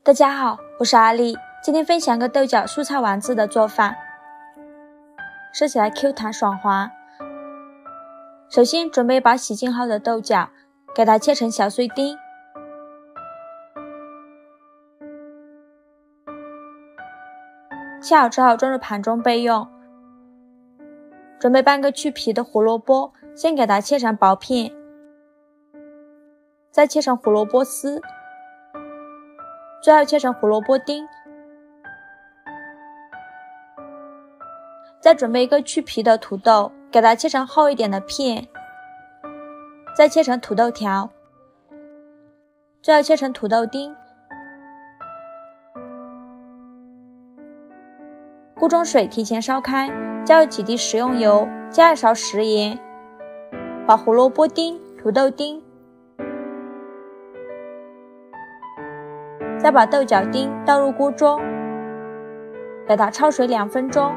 大家好，我是阿丽，今天分享个豆角蔬菜丸子的做法，吃起来 Q 弹爽滑。首先准备把洗净后的豆角，给它切成小碎丁，切好之后装入盘中备用。准备半个去皮的胡萝卜，先给它切成薄片，再切成胡萝卜丝，最后切成胡萝卜丁。再准备一个去皮的土豆，给它切成厚一点的片，再切成土豆条，最后切成土豆丁。锅中水提前烧开，加入几滴食用油，加1勺食盐，把胡萝卜丁、土豆丁，再把豆角丁倒入锅中，给它焯水2分钟。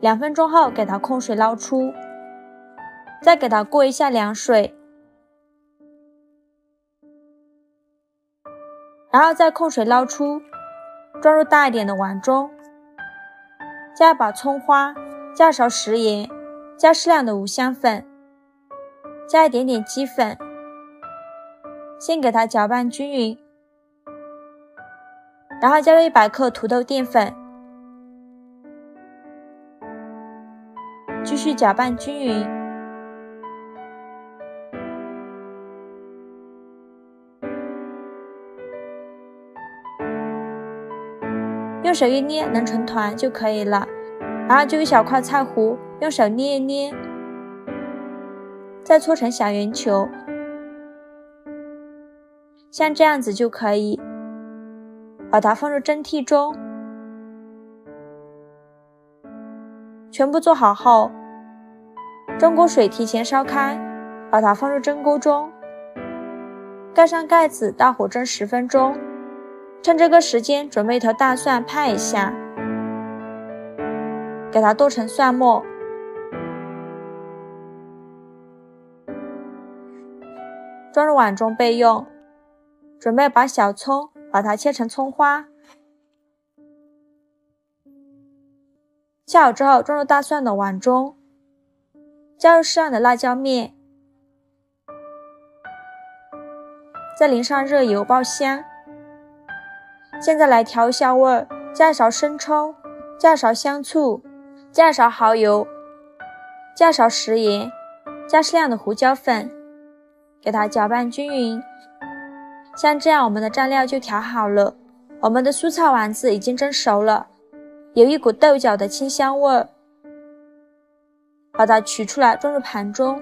2分钟后给它控水捞出，再给它过一下凉水，然后再控水捞出，装入大一点的碗中，加一把葱花，加1勺食盐，加适量的五香粉，加一点点鸡粉，先给它搅拌均匀，然后加入100克土豆淀粉，继续搅拌均匀。用手一捏能成团就可以了，然后就一小块菜糊，用手捏一捏，再搓成小圆球，像这样子就可以。把它放入蒸屉中，全部做好后，蒸锅水提前烧开，把它放入蒸锅中，盖上盖子，大火蒸10分钟。趁这个时间准备一头大蒜拍一下，给它剁成蒜末，装入碗中备用。准备把小葱，把它切成葱花，切好之后装入大蒜的碗中，加入适量的辣椒面，再淋上热油爆香。现在来调一下味儿，加1勺生抽，加1勺香醋，加1勺蚝油，加1勺食盐，加适量的胡椒粉，给它搅拌均匀。像这样我们的蘸料就调好了，我们的蔬菜丸子已经蒸熟了，有一股豆角的清香味儿。把它取出来装入盘中，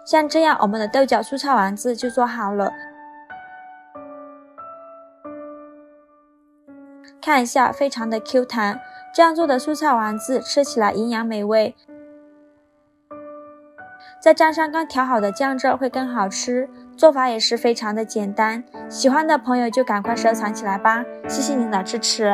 像这样我们的豆角蔬菜丸子就做好了。看一下，非常的 Q 弹，这样做的蔬菜丸子吃起来营养美味，再蘸上刚调好的酱汁会更好吃，做法也是非常的简单，喜欢的朋友就赶快收藏起来吧，谢谢您的支持。